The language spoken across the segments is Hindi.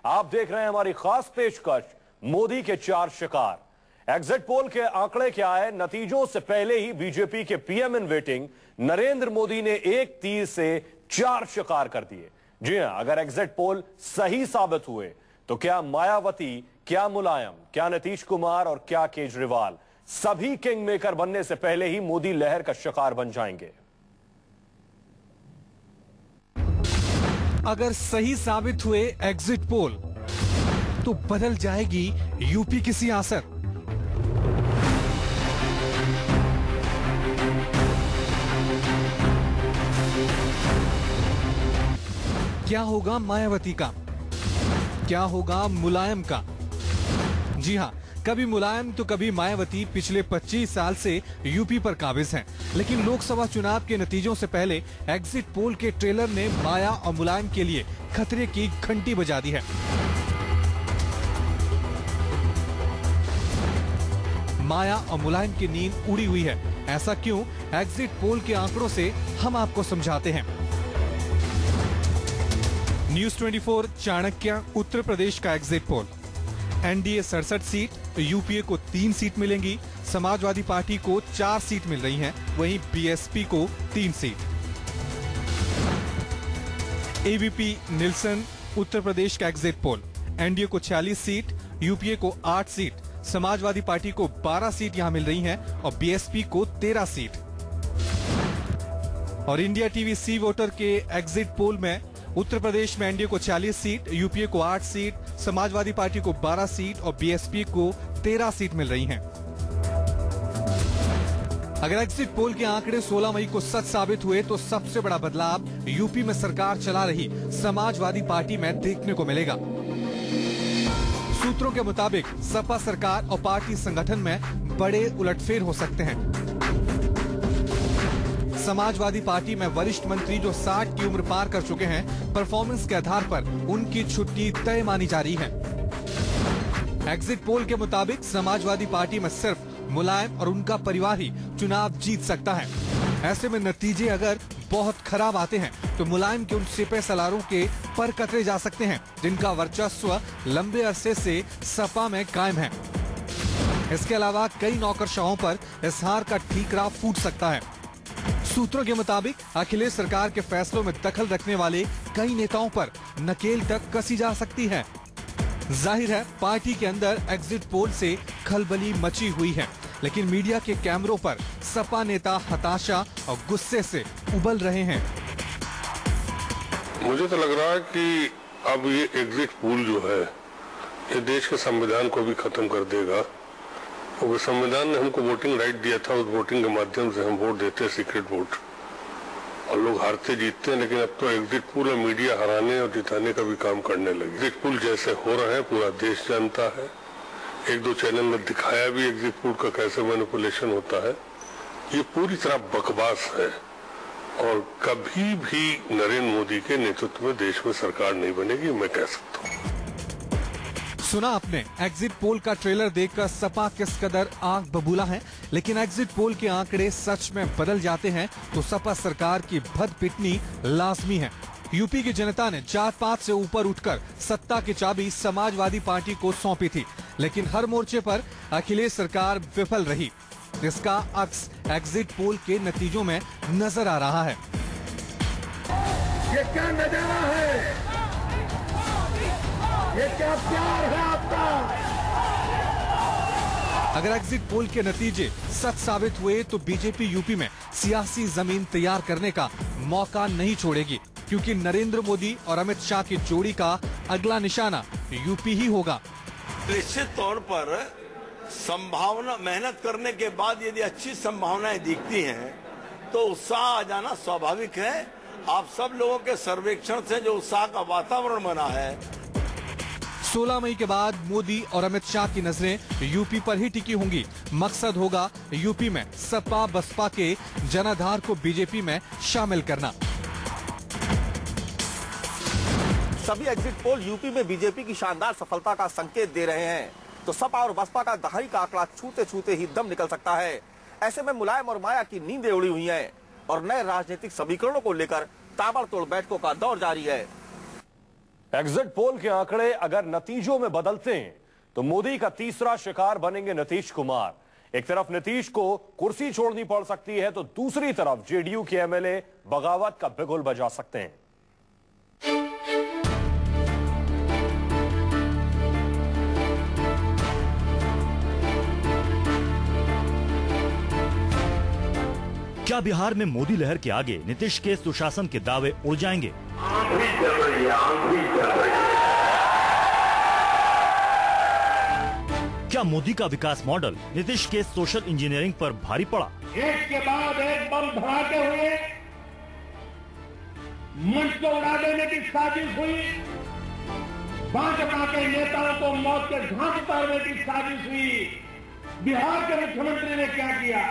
आप देख रहे हैं हमारी खास पेशकश मोदी के 4 शिकार। एग्जिट पोल के आंकड़े क्या है? नतीजों से पहले ही बीजेपी के PM in waiting Narendra Modi ने एक तीर से 4 शिकार कर दिए। जी हां, अगर एग्जिट पोल सही साबित हुए तो क्या मायावती, क्या मुलायम, क्या नीतीश कुमार और क्या केजरीवाल सभी किंग मेकर बनने से पहले ही मोदी लहर का शिकार बन जाएंगे। अगर सही साबित हुए एग्जिट पोल तो बदल जाएगी यूपी की सियासत। क्या होगा मायावती का, क्या होगा मुलायम का? जी हां, कभी मुलायम तो कभी मायावती पिछले 25 साल से यूपी पर काबिज हैं। लेकिन लोकसभा चुनाव के नतीजों से पहले एग्जिट पोल के ट्रेलर ने माया और मुलायम के लिए खतरे की घंटी बजा दी है। माया और मुलायम की नींद उड़ी हुई है। ऐसा क्यों? एग्जिट पोल के आंकड़ों से हम आपको समझाते हैं। न्यूज 24 चाणक्य उत्तर प्रदेश का exit poll. NDA 67 seat, UPA को 3 सीट मिलेंगी, समाजवादी पार्टी को 4 सीट मिल रही हैं, वहीं बीएसपी को 3 seat. ABP Nelson Uttar Pradesh का एग्जिट पोल। एनडीए को 46 सीट, यूपीए को 8 सीट, समाजवादी पार्टी को 12 सीट यहां मिल रही हैं और बीएसपी को 13 सीट। और इंडिया टीवी सी वोटर के एग्जिट पोल में उत्तर प्रदेश में एनडीए को 40 सीट, यूपीए को 8 सीट, समाजवादी पार्टी को 12 सीट और बीएसपी को 13 सीट मिल रही हैं। अगर एग्जिट पोल के आंकड़े 16 मई को सच साबित हुए तो सबसे बड़ा बदलाव यूपी में सरकार चला रही समाजवादी पार्टी में देखने को मिलेगा। सूत्रों के मुताबिक सपा सरकार और पार्टी संगठन में बड़े उलटफेर हो सकते हैं। समाजवादी पार्टी में वरिष्ठ मंत्री जो 60 की उम्र पार कर चुके हैं, परफॉर्मेंस के आधार पर उनकी छुट्टी तय मानी जा रही है। एग्जिट पोल के मुताबिक समाजवादी पार्टी में सिर्फ मुलायम और उनका परिवार ही चुनाव जीत सकता है। ऐसे में नतीजे अगर बहुत खराब आते हैं तो मुलायम के उन सिपह सलारों के पर कतरे जा सकते हैं जिनका वर्चस्व लंबे अरसे से सपा में कायम है। इसके अलावा कई नौकरशाहों पर इस हार का ठीकरा फूट सकता है। सूत्रों के मुताबिक अखिलेश सरकार के फैसलों में दखल रखने वाले कई नेताओं पर नकेल तक कसी जा सकती है। जाहिर है पार्टी के अंदर एग्जिट पोल से खलबली मची हुई है, लेकिन मीडिया के कैमरों पर सपा नेता हताशा और गुस्से से उबल रहे हैं। मुझे तो लग रहा है कि अब ये एग्जिट पोल जो है ये देश के संविधान को भी खत्म कर देगा। वो संविधान ने हमको वोटिंग राइट दिया था, उस वोटिंग के माध्यम से हम वोट देते हैं, सीक्रेट वोट, और लोग हारते जीतते हैं। लेकिन अब तो एग्जिट पोल मीडिया हराने और जिताने का भी काम करने लगे। एग्जिट पोल जैसे हो रहे हैं पूरा देश जानता है। 1-2 चैनल में दिखाया भी एग्जिट पोल का कैसे मैनिपुलेशन होता है। ये पूरी तरह बकवास है और कभी भी नरेंद्र मोदी के नेतृत्व में देश में सरकार नहीं बनेगी, मैं कह सकता हूँ। सुना आपने, एग्जिट पोल का ट्रेलर देखकर सपा किस कदर आंख बबूला है। लेकिन एग्जिट पोल के आंकड़े सच में बदल जाते हैं तो सपा सरकार की भद पिटनी लाजमी है। यूपी की जनता ने जात पात से ऊपर उठकर सत्ता की चाबी समाजवादी पार्टी को सौंपी थी, लेकिन हर मोर्चे पर अखिलेश सरकार विफल रही। इसका अक्स एग्जिट पोल के नतीजों में नजर आ रहा है। ये क्या नजारा है, ये क्या प्यार है आपका। अगर एग्जिट पोल के नतीजे सच साबित हुए तो बीजेपी यूपी में सियासी जमीन तैयार करने का मौका नहीं छोड़ेगी, क्योंकि नरेंद्र मोदी और अमित शाह की जोड़ी का अगला निशाना यूपी ही होगा। निश्चित तौर पर संभावना, मेहनत करने के बाद यदि अच्छी संभावनाएं दिखती हैं तो उत्साह आ जाना स्वाभाविक है। आप सब लोगों के सर्वेक्षण से जो उत्साह का वातावरण बना है, 16 मई के बाद मोदी और अमित शाह की नजरें यूपी पर ही टिकी होंगी। मकसद होगा यूपी में सपा बसपा के जनाधार को बीजेपी में शामिल करना। सभी एग्जिट पोल यूपी में बीजेपी की शानदार सफलता का संकेत दे रहे हैं, तो सपा और बसपा का दहाई का आंकड़ा छूते छूते ही दम निकल सकता है। ऐसे में मुलायम और माया की नींदें उड़ी हुई हैं और नए राजनीतिक समीकरणों को लेकर ताबड़तोड़ बैठकों का दौर जारी है। एग्जिट पोल के आंकड़े अगर नतीजों में बदलते हैं तो मोदी का तीसरा शिकार बनेंगे नीतीश कुमार। एक तरफ नीतीश को कुर्सी छोड़नी पड़ सकती है तो दूसरी तरफ जेडीयू के एमएलए बगावत का बिगुल बजा सकते हैं। क्या बिहार में मोदी लहर के आगे नीतीश के सुशासन के दावे उड़ जाएंगे? आंधी चल रही है, आंधी चल रही है। क्या मोदी का विकास मॉडल नीतीश के सोशल इंजीनियरिंग पर भारी पड़ा? एक के बाद एक बम धमाके हुए, मंच को उड़ा देने की साजिश हुई, भाजपा के नेताओं को मौत के घाट उतारने की साजिश हुई। बिहार के मुख्यमंत्री ने क्या किया?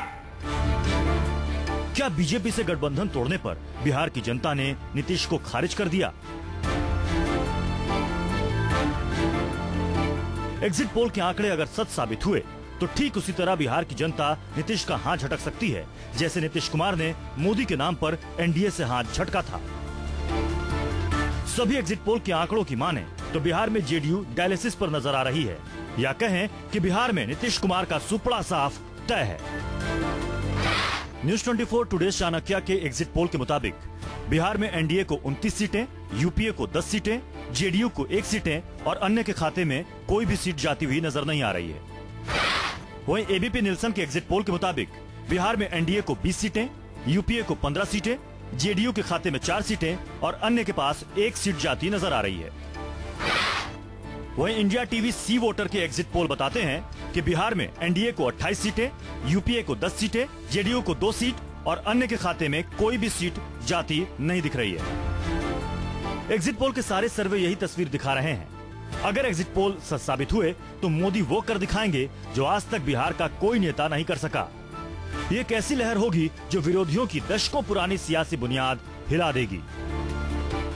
क्या बीजेपी से गठबंधन तोड़ने पर बिहार की जनता ने नीतीश को खारिज कर दिया? एग्जिट पोल के आंकड़े अगर सच साबित हुए तो ठीक उसी तरह बिहार की जनता नीतीश का हाथ झटक सकती है जैसे नीतीश कुमार ने मोदी के नाम पर एनडीए से हाथ झटका था। सभी एग्जिट पोल के आंकड़ों की माने तो बिहार में जेडीयू डायलिसिस पर नजर आ रही है, या कहें कि बिहार में नीतीश कुमार का सुपड़ा साफ तय है। न्यूज 24 टुडे चाणक्य के एग्जिट पोल के मुताबिक बिहार में एनडीए को 29 सीटें, यूपीए को 10 सीटें, जेडीयू को 1 सीटें और अन्य के खाते में कोई भी सीट जाती हुई नजर नहीं आ रही है। वहीं एबीपी निल्सन के एग्जिट पोल के मुताबिक बिहार में एनडीए को 20 सीटें, यूपीए को 15 सीटें, जेडीयू के खाते में 4 सीटें और अन्य के पास 1 सीट जाती नजर आ रही है। वहीं इंडिया टीवी सी वोटर के एग्जिट पोल बताते हैं कि बिहार में एनडीए को 28 सीटें, यूपीए को 10 सीटें, जेडीयू को 2 सीट और अन्य के खाते में कोई भी सीट जाती नहीं दिख रही है। एग्जिट पोल के सारे सर्वे यही तस्वीर दिखा रहे हैं। अगर एग्जिट पोल सच साबित हुए तो मोदी वो कर दिखाएंगे जो आज तक बिहार का कोई नेता नहीं कर सका। ये कैसी लहर होगी जो विरोधियों की दशकों पुरानी सियासी बुनियाद हिला देगी।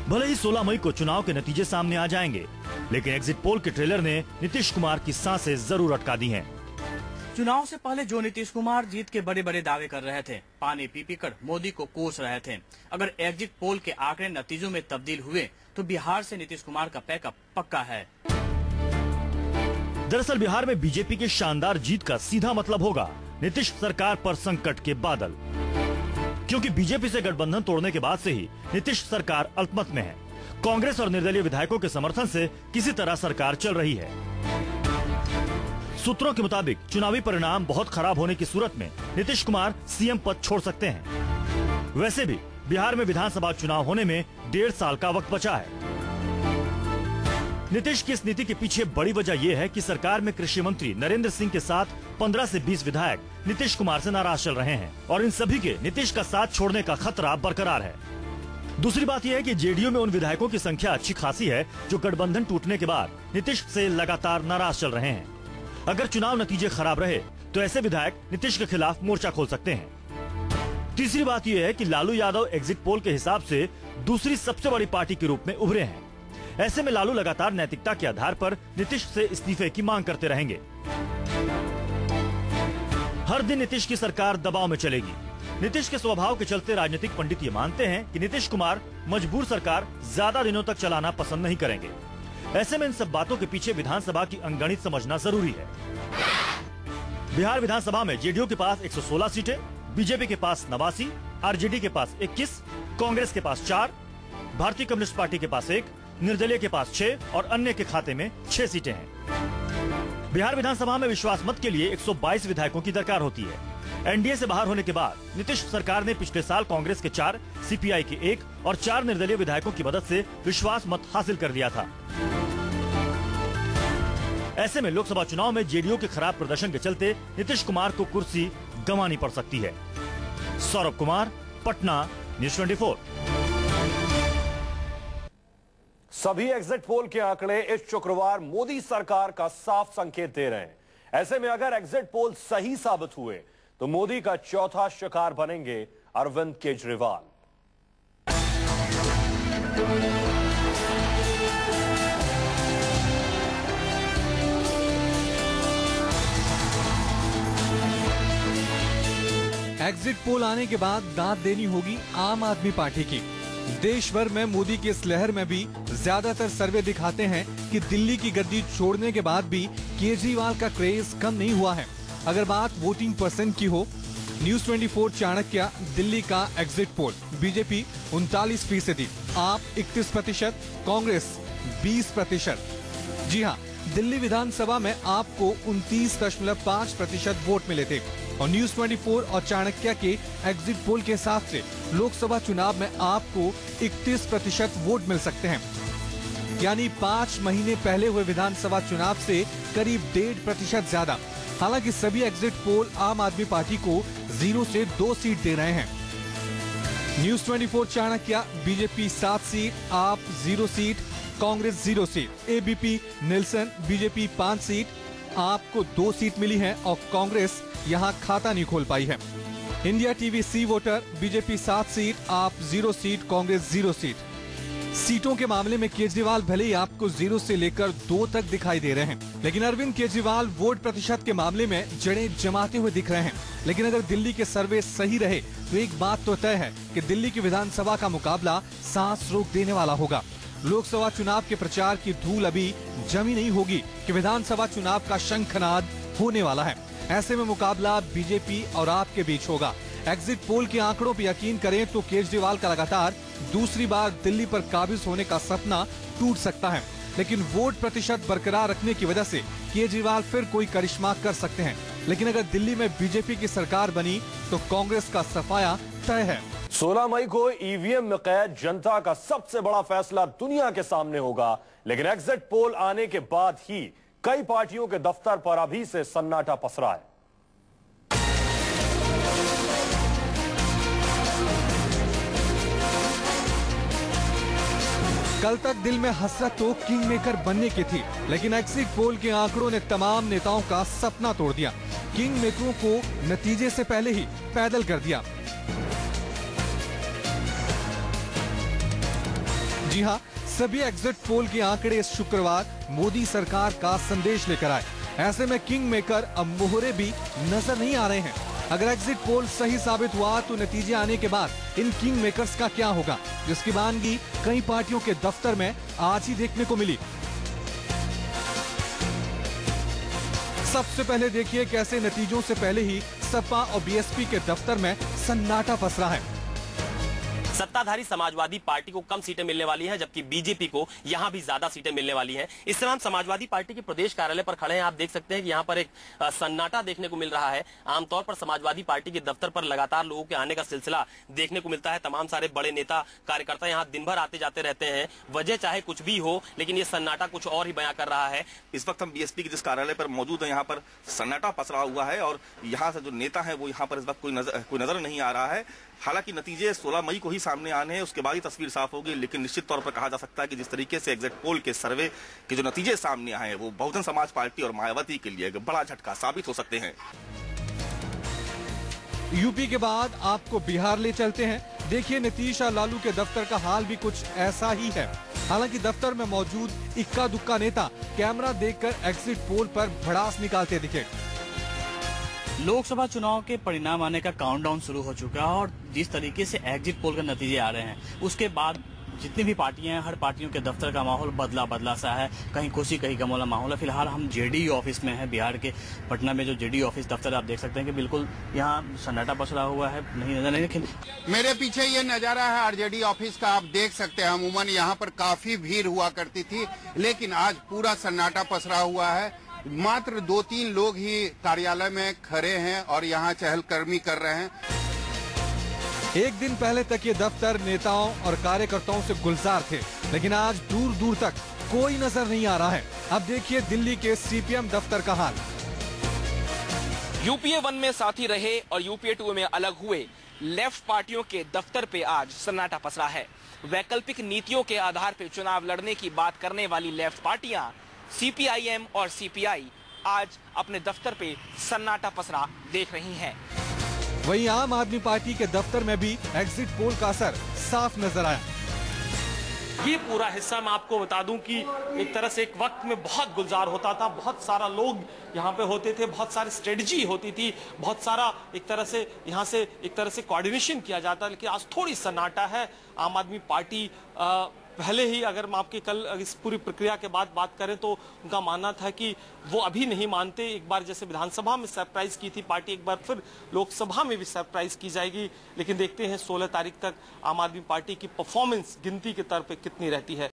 भले ही 16 मई को चुनाव के नतीजे सामने आ जाएंगे, लेकिन एग्जिट पोल के ट्रेलर ने नीतीश कुमार की सांसें जरूर अटका दी हैं। चुनाव से पहले जो नीतीश कुमार जीत के बड़े बड़े दावे कर रहे थे, पानी पी पी कर मोदी को कोस रहे थे, अगर एग्जिट पोल के आंकड़े नतीजों में तब्दील हुए तो बिहार से नीतीश कुमार का पैकअप पक्का है। दरअसल बिहार में बीजेपी की शानदार जीत का सीधा मतलब होगा नीतीश सरकार पर संकट के बादल, क्योंकि बीजेपी से गठबंधन तोड़ने के बाद से ही नीतीश सरकार अल्पमत में है। कांग्रेस और निर्दलीय विधायकों के समर्थन से किसी तरह सरकार चल रही है। सूत्रों के मुताबिक चुनावी परिणाम बहुत खराब होने की सूरत में नीतीश कुमार सीएम पद छोड़ सकते हैं। वैसे भी बिहार में विधानसभा चुनाव होने में 1.5 साल का वक्त बचा है। नीतीश की इस नीति के पीछे बड़ी वजह यह है कि सरकार में कृषि मंत्री नरेंद्र सिंह के साथ 15 से 20 विधायक नीतीश कुमार से नाराज चल रहे हैं और इन सभी के नीतीश का साथ छोड़ने का खतरा बरकरार है। दूसरी बात यह है कि जेडीयू में उन विधायकों की संख्या अच्छी खासी है जो गठबंधन टूटने के बाद नीतीश से लगातार नाराज चल रहे हैं। अगर चुनाव नतीजे खराब रहे तो ऐसे विधायक नीतीश के खिलाफ मोर्चा खोल सकते हैं। तीसरी बात यह है कि लालू यादव एग्जिट पोल के हिसाब से दूसरी सबसे बड़ी पार्टी के रूप में उभरे हैं। ऐसे में लालू लगातार नैतिकता के आधार पर नीतीश से इस्तीफे की मांग करते रहेंगे। हर दिन नीतीश की सरकार दबाव में चलेगी। नीतीश के स्वभाव के चलते राजनीतिक पंडित ये मानते हैं कि नीतीश कुमार मजबूर सरकार ज्यादा दिनों तक चलाना पसंद नहीं करेंगे। ऐसे में इन सब बातों के पीछे विधानसभा की अंगणित समझना जरूरी है। बिहार विधानसभा में जेडीयू के पास 116 सीटें, बीजेपी के पास 89, आरजेडी के पास 21, कांग्रेस के पास 4, भारतीय कम्युनिस्ट पार्टी के पास 1, निर्दलीय के पास 6 और अन्य के खाते में 6 सीटें हैं। बिहार विधानसभा में विश्वास मत के लिए 122 विधायकों की दरकार होती है। एनडीए से बाहर होने के बाद नीतीश सरकार ने पिछले साल कांग्रेस के 4, सीपीआई के 1 और 4 निर्दलीय विधायकों की मदद से विश्वास मत हासिल कर लिया था। ऐसे में लोकसभा चुनाव में जेडीयू के खराब प्रदर्शन के चलते नीतीश कुमार को कुर्सी गंवानी पड़ सकती है। सौरभ कुमार, पटना, न्यूज 24। सभी एग्जिट पोल के आंकड़े इस शुक्रवार मोदी सरकार का साफ संकेत दे रहे हैं। ऐसे में अगर एग्जिट पोल सही साबित हुए तो मोदी का चौथा शिकार बनेंगे अरविंद केजरीवाल। एग्जिट पोल आने के बाद दाद देनी होगी आम आदमी पार्टी की। देश भर में मोदी की इस लहर में भी ज्यादातर सर्वे दिखाते हैं कि दिल्ली की गद्दी छोड़ने के बाद भी केजरीवाल का क्रेज कम नहीं हुआ है। अगर बात वोटिंग परसेंट की हो, न्यूज 24 चाणक्य दिल्ली का एग्जिट पोल, बीजेपी 39%, आप 31%, कांग्रेस 20%। जी हाँ, दिल्ली विधानसभा में आपको 29.5% वोट मिले थे और न्यूज 24 और चाणक्य के एग्जिट पोल के हिसाब से लोकसभा चुनाव में आपको 31% वोट मिल सकते हैं, यानी 5 महीने पहले हुए विधानसभा चुनाव से करीब 1.5% ज्यादा। हालांकि सभी एग्जिट पोल आम आदमी पार्टी को 0 से 2 सीट दे रहे हैं। News 24 Chanakya BJP 7 seat, AAP 0 seat, Congress 0 seat. ABP Nielsen BJP 5 seat, आपको 2 सीट मिली है और कांग्रेस यहां खाता नहीं खोल पाई है। India TV C voter BJP 7 seat, AAP 0 seat, Congress 0 seat. सीटों के मामले में केजरीवाल भले ही आपको 0 से लेकर 2 तक दिखाई दे रहे हैं, लेकिन अरविंद केजरीवाल वोट प्रतिशत के मामले में जड़ें जमाते हुए दिख रहे हैं। लेकिन अगर दिल्ली के सर्वे सही रहे तो एक बात तो तय है कि दिल्ली की विधानसभा का मुकाबला सांस रोक देने वाला होगा। लोकसभा चुनाव के प्रचार की धूल अभी जमी नहीं होगी कि विधानसभा चुनाव का शंखनाद होने वाला है। ऐसे में मुकाबला बीजेपी और आप के बीच होगा। एग्जिट पोल के आंकड़ों पर यकीन करें तो केजरीवाल का लगातार दूसरी बार दिल्ली पर काबिज होने का सपना टूट सकता है, लेकिन वोट प्रतिशत बरकरार रखने की वजह से केजरीवाल फिर कोई करिश्मा कर सकते हैं। लेकिन अगर दिल्ली में बीजेपी की सरकार बनी तो कांग्रेस का सफाया तय है। 16 मई को ईवीएम में कैद जनता का सबसे बड़ा फैसला दुनिया के सामने होगा, लेकिन एग्जिट पोल आने के बाद ही कई पार्टियों के दफ्तर पर अभी से सन्नाटा पसरा है। कल तक दिल में हसरत तो किंग मेकर बनने की थी, लेकिन एग्जिट पोल के आंकड़ों ने तमाम नेताओं का सपना तोड़ दिया। किंग मेकरों को नतीजे से पहले ही पैदल कर दिया। जी हां, सभी एग्जिट पोल के आंकड़े इस शुक्रवार मोदी सरकार का संदेश लेकर आए। ऐसे में किंग मेकर अब मोहरे भी नजर नहीं आ रहे हैं। अगर एग्जिट पोल सही साबित हुआ तो नतीजे आने के बाद इन किंग मेकर्स का क्या होगा, जिसकी वानगी कई पार्टियों के दफ्तर में आज ही देखने को मिली। सबसे पहले देखिए कैसे नतीजों से पहले ही सपा और बीएसपी के दफ्तर में सन्नाटा पसरा है। सत्ताधारी समाजवादी पार्टी को कम सीटें मिलने वाली हैं, जबकि बीजेपी को यहां भी ज्यादा सीटें मिलने वाली हैं। इस तरह हम समाजवादी पार्टी के प्रदेश कार्यालय पर खड़े हैं। आप देख सकते हैं कि यहां पर एक सन्नाटा देखने को मिल रहा है। आमतौर पर समाजवादी पार्टी के दफ्तर पर लगातार लोगों के आने का सिलसिला देखने को मिलता है। तमाम सारे बड़े नेता कार्यकर्ता यहां दिन भर आते जाते रहते हैं, वजह चाहे कुछ भी हो, लेकिन ये सन्नाटा कुछ और ही बयां कर रहा है। इस वक्त हम बीएसपी के जिस कार्यालय पर मौजूद है, यहाँ पर सन्नाटा पसरा हुआ है और यहाँ से जो नेता है वो यहाँ पर इस वक्त कोई नजर नहीं आ रहा है। हालांकि नतीजे 16 मई को ही सामने आने हैं, उसके बाद ही तस्वीर साफ होगी, लेकिन निश्चित तौर पर कहा जा सकता है कि जिस तरीके से एग्जिट पोल के सर्वे के जो नतीजे सामने आए हैं वो बहुजन समाज पार्टी और मायावती के लिए एक बड़ा झटका साबित हो सकते हैं। यूपी के बाद आपको बिहार ले चलते हैं। देखिए नीतीश और लालू के दफ्तर का हाल भी कुछ ऐसा ही है। हालांकि दफ्तर में मौजूद इक्का दुक्का नेता कैमरा देखकर एग्जिट पोल पर भड़ास निकालते दिखे। लोकसभा चुनाव के परिणाम आने का काउंटडाउन शुरू हो चुका है और जिस तरीके से एग्जिट पोल के नतीजे आ रहे हैं, उसके बाद जितनी भी पार्टियां हैं, हर पार्टियों के दफ्तर का माहौल बदला सा है। कहीं खुशी कहीं गम वाला माहौल है। फिलहाल हम जेडीयू ऑफिस में हैं, बिहार के पटना में जो जेडीयू ऑफिस दफ्तर आप देख सकते हैं कि बिल्कुल यहाँ सन्नाटा पसरा हुआ है, नहीं नजर नहीं। लेकिन मेरे पीछे ये नजारा है आरजेडी ऑफिस का, आप देख सकते हैं। अमूमन यहाँ पर काफी भीड़ हुआ करती थी, लेकिन आज पूरा सन्नाटा पसरा हुआ है। मात्र 2-3 लोग ही कार्यालय में खड़े हैं और यहाँ चहलकदमी कर रहे हैं। एक दिन पहले तक ये दफ्तर नेताओं और कार्यकर्ताओं से गुलजार थे, लेकिन आज दूर दूर तक कोई नजर नहीं आ रहा है। अब देखिए दिल्ली के सीपीएम दफ्तर का हाल। यूपीए 1 में साथी रहे और यूपीए 2 में अलग हुए लेफ्ट पार्टियों के दफ्तर पे आज सन्नाटा पसरा है। वैकल्पिक नीतियों के आधार पर चुनाव लड़ने की बात करने वाली लेफ्ट पार्टियां सीपीआईएम और सीपीआई आज अपने दफ्तर पे सन्नाटा पसरा देख रही हैं। वहीं आम आदमी पार्टी के दफ्तर में भी एग्जिट पोल का असर साफ नजर आया। ये पूरा हिस्सा मैं आपको बता दूं कि एक तरह से एक वक्त में बहुत गुलजार होता था, बहुत सारा लोग यहाँ पे होते थे, बहुत सारी स्ट्रेटजी होती थी, बहुत सारा एक तरह से यहाँ से एक तरह से कोऑर्डिनेशन किया जाता, लेकिन आज थोड़ी सन्नाटा है। आम आदमी पार्टी पहले ही अगर हम आपके कल इस पूरी प्रक्रिया के बाद बात करें तो उनका मानना था कि वो अभी नहीं मानते। एक बार जैसे विधानसभा में सरप्राइज की थी पार्टी, एक बार फिर लोकसभा में भी सरप्राइज की जाएगी। लेकिन देखते हैं 16 तारीख तक आम आदमी पार्टी की परफॉर्मेंस गिनती के तौर पे कितनी रहती है।